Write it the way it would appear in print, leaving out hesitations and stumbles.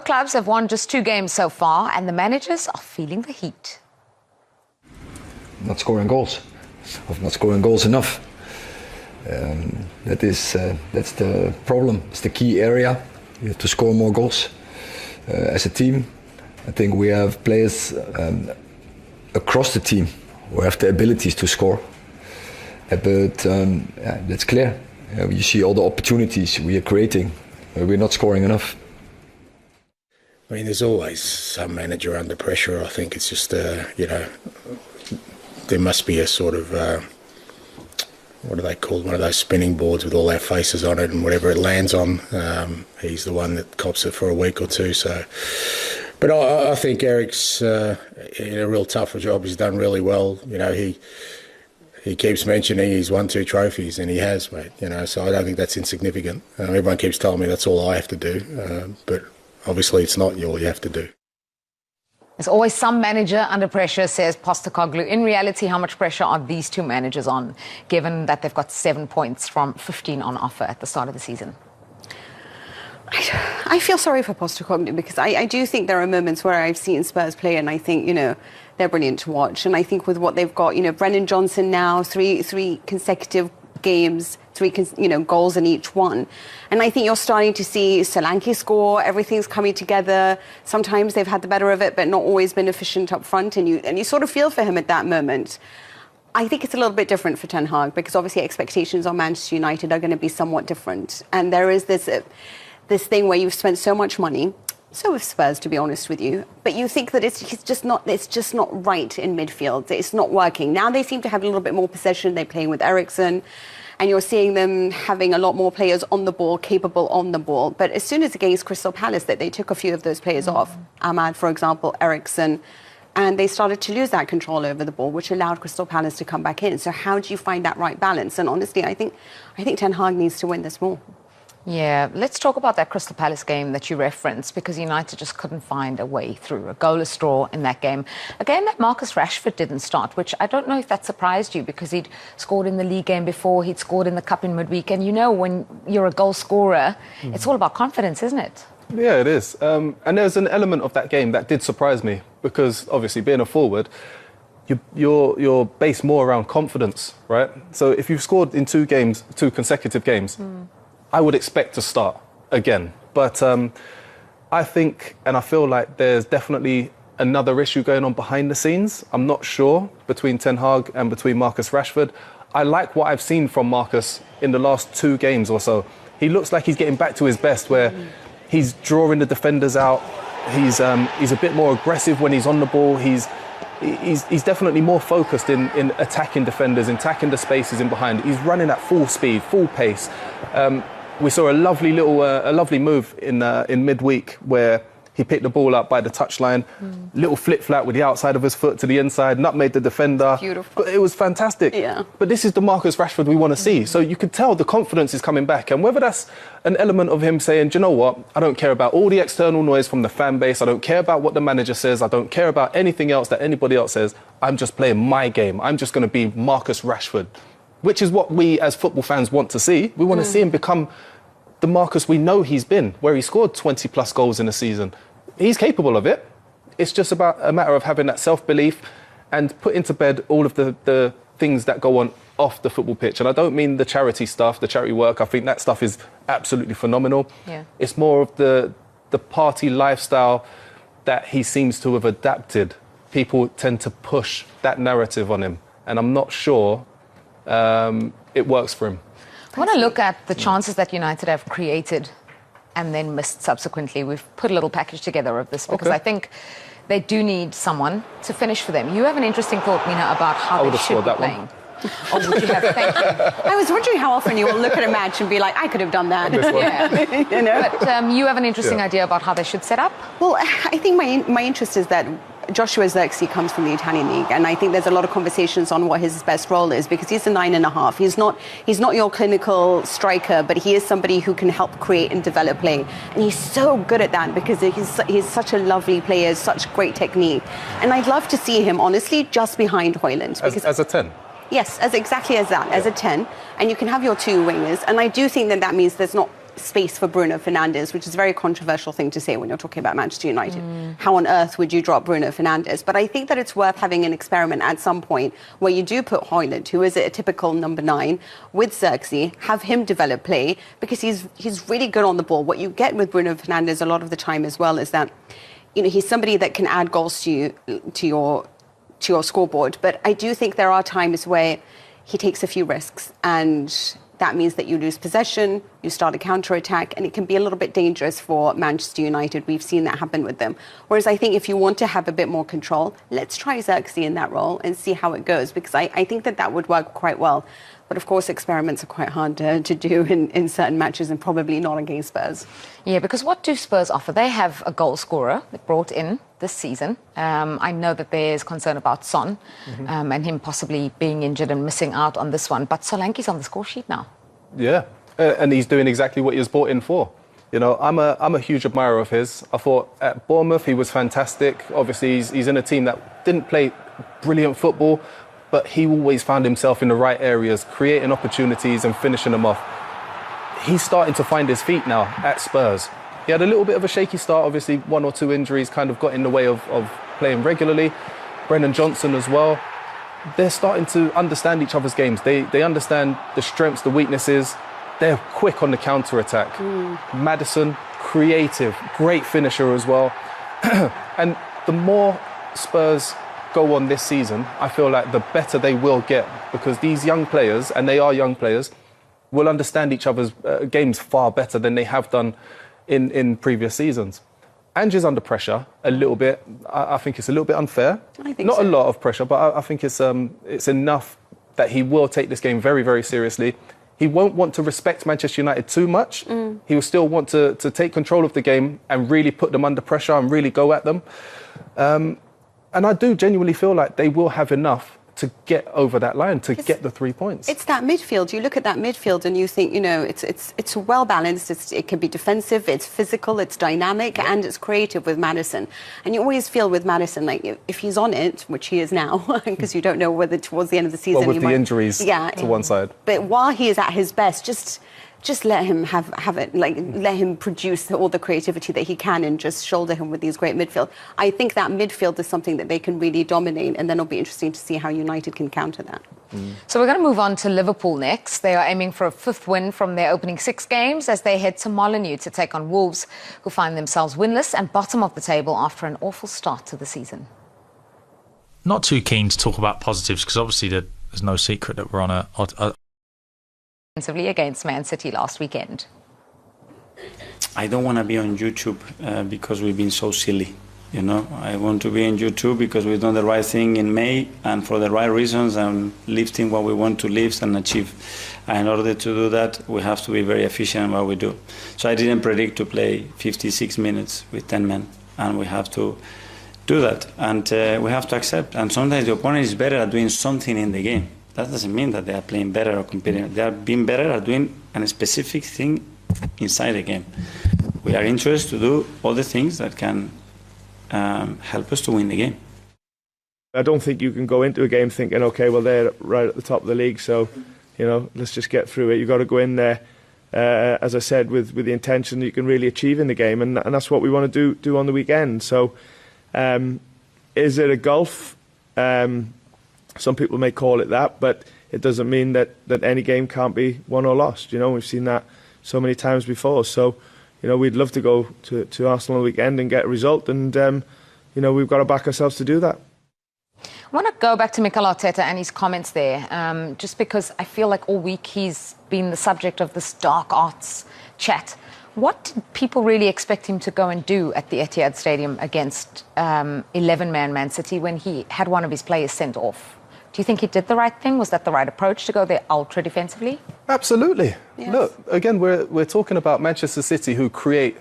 Clubs have won just 2 games so far, and the managers are feeling the heat. Not scoring goals, of not scoring goals enough. That's the problem. It's the key area. You have to score more goals as a team. I think we have players across the team who have the abilities to score. But that's clear. You see all the opportunities we are creating. We're not scoring enough. I mean, there's always some manager under pressure. I think it's just, there must be a sort of, what do they call, one of those spinning boards with all our faces on it, and whatever it lands on, he's the one that cops it for a week or two. So, but I think Eric's in a real tough job. He's done really well. He keeps mentioning he's won 2 trophies, and he has, mate. So I don't think that's insignificant. Everyone keeps telling me that's all I have to do, but obviously it's not all you have to do. There's always some manager under pressure, says Postecoglou. In reality, how much pressure are these 2 managers on, given that they've got 7 points from 15 on offer at the start of the season? I feel sorry for Postecoglou, because I do think there are moments where I've seen Spurs play and I think, they're brilliant to watch. And I think with what they've got, Brennan Johnson now, three consecutive games, 3 goals in each one. And I think you're starting to see Solanke score. Everything's coming together. Sometimes they've had the better of it, but not always been efficient up front. And you sort of feel for him at that moment. I think it's a little bit different for Ten Hag, because obviously expectations on Manchester United are going to be somewhat different. And there is this thing where you've spent so much money. So have Spurs, to be honest with you. But you think that it's just not right in midfield. It's not working. Now they seem to have a little bit more possession. They're playing with Eriksen. And you're seeing them having a lot more players on the ball, capable on the ball. But as soon as against Crystal Palace, they took a few of those players off. Ahmad, for example, Eriksen. And they started to lose that control over the ball, which allowed Crystal Palace to come back in. So how do you find that right balance? And honestly, I think Ten Hag needs to win this more. Yeah, let's talk about that Crystal Palace game that you referenced, because United just couldn't find a way through. A goalless draw in that game. A game that Marcus Rashford didn't start, which I don't know if that surprised you, because he'd scored in the league game before, he'd scored in the cup in midweek. And when you're a goal scorer, it's all about confidence, isn't it? Yeah, it is. And there's an element of that game that did surprise me, because obviously being a forward, you're based more around confidence, right? So if you've scored in 2 consecutive games, I would expect to start again. But I think, and I feel like there's definitely another issue going on behind the scenes. I'm not sure between Ten Hag and between Marcus Rashford. I like what I've seen from Marcus in the last 2 games or so. He looks like he's getting back to his best, where he's drawing the defenders out. He's a bit more aggressive when he's on the ball. He's definitely more focused in attacking defenders, attacking the spaces in behind. He's running at full speed, full pace. We saw a lovely move in midweek where he picked the ball up by the touchline, little flip-flap with the outside of his foot to the inside, nutmegged the defender. Beautiful. But it was fantastic. Yeah. But this is the Marcus Rashford we want to see. So you could tell the confidence is coming back. And whether that's an element of him saying, do you know what, I don't care about all the external noise from the fan base, I don't care about what the manager says, I don't care about anything else that anybody else says, I'm just playing my game. I'm just going to be Marcus Rashford, which is what we as football fans want to see. We want to see him become the Marcus we know he's been, where he scored 20+ goals in a season. He's capable of it. It's just about a matter of having that self-belief and putting to bed all of the things that go on off the football pitch. And I don't mean the charity stuff, the charity work. I think that stuff is absolutely phenomenal. Yeah. It's more of the party lifestyle that he seems to have adapted. People tend to push that narrative on him. And I'm not sure it works for him. I want to look at the chances that United have created and then missed subsequently. We've put a little package together of this, because I think they do need someone to finish for them. You have an interesting thought, Mina, about how they should be playing. Or would you have? Thank you. I was wondering how often you will look at a match and be like, I could have done that. Yeah. But you have an interesting idea about how they should set up? Well, I think my interest is that Joshua Zirkzee comes from the Italian league, and I think there's a lot of conversations on what his best role is, because he's a 9.5. He's not your clinical striker, but he is somebody who can help create and develop play, and he's so good at that, because he's such a lovely player, such great technique, and I'd love to see him honestly just behind Højlund. As a 10. Yes, exactly as that, as a 10, and you can have your 2 wingers, and I do think that means there's not space for Bruno Fernandes, which is a very controversial thing to say when you're talking about Manchester United. How on earth would you drop Bruno Fernandes? But I think that it's worth having an experiment at some point where you do put Højlund, who is a typical number 9, with Xerxes, have him develop play, because he's really good on the ball. What you get with Bruno Fernandes a lot of the time as well is that, you know, he's somebody that can add goals to your scoreboard. But I do think there are times where he takes a few risks, and that means that you lose possession, you start a counter-attack, and it can be a little bit dangerous for Manchester United. We've seen that happen with them. Whereas I think if you want to have a bit more control, let's try Xerxes in that role and see how it goes, because I think that would work quite well. But of course, experiments are quite hard to do in certain matches, and probably not against Spurs. Yeah, because what do Spurs offer? They have a goal scorer that brought in this season. I know that there's concern about Son and him possibly being injured and missing out on this one. But Solanke's on the score sheet now. Yeah, and he's doing exactly what he was brought in for. You know, I'm a huge admirer of his. I thought at Bournemouth he was fantastic. Obviously, he's in a team that didn't play brilliant football, but he always found himself in the right areas, creating opportunities and finishing them off. He's starting to find his feet now at Spurs. He had a little bit of a shaky start, obviously 1 or 2 injuries kind of got in the way of playing regularly. Brennan Johnson as well. They're starting to understand each other's games. They understand the strengths, the weaknesses. They're quick on the counter-attack. Maddison, creative, great finisher as well. And the more Spurs go on this season, I feel like the better they will get, because these young players, and they are young players, will understand each other's games far better than they have done in previous seasons. Ange's under pressure a little bit. I think it's a little bit unfair. I think Not so. a lot of pressure, but I think it's enough that he will take this game very, very seriously. He won't want to respect Manchester United too much. He will still want to take control of the game and really put them under pressure and really go at them. And I do genuinely feel like they will have enough to get over that line, to get the 3 points. It's that midfield. You look at that midfield and you think, you know, it's well balanced. It can be defensive, it's physical, it's dynamic, and it's creative with Maddison. And you always feel with Maddison, like if he's on it, which he is now, because you don't know whether towards the end of the season Well, with the injuries to one side. But while he is at his best, just let him have it, like let him produce all the creativity that he can, and just shoulder him with these great midfield. I think that midfield is something that they can really dominate, and then it'll be interesting to see how United can counter that. So we're going to move on to Liverpool next. They are aiming for a 5th win from their opening 6 games as they head to Molineux to take on Wolves, who find themselves winless and bottom of the table after an awful start to the season. Not too keen to talk about positives, because obviously there's no secret that we're on a Against Man City last weekend. I don't want to be on YouTube because we've been so silly. You know, I want to be on YouTube because we've done the right thing in May and for the right reasons, and lifting what we want to lift and achieve. And in order to do that, we have to be very efficient in what we do. So I didn't predict to play 56 minutes with 10 men, and we have to do that. And we have to accept. And sometimes the opponent is better at doing something in the game. That doesn't mean that they are playing better or competing. They are being better at doing a specific thing inside the game. We are interested to do all the things that can help us to win the game. I don't think you can go into a game thinking, okay, well, they're right at the top of the league, so, you know, let's just get through it. You've got to go in there, as I said, with the intention that you can really achieve in the game, and that's what we want to do on the weekend. So, is it a gulf? Some people may call it that, but it doesn't mean that any game can't be won or lost. You know, we've seen that so many times before. So, you know, we'd love to go to Arsenal on the weekend and get a result, and, you know, we've got to back ourselves to do that. I want to go back to Mikel Arteta and his comments there, just because I feel like all week he's been the subject of this dark arts chat. What did people really expect him to go and do at the Etihad Stadium against 11-man Man City when he had one of his players sent off? Do you think he did the right thing? Was that the right approach to go there ultra defensively? Absolutely. Yes. Look, again, we're talking about Manchester City, who create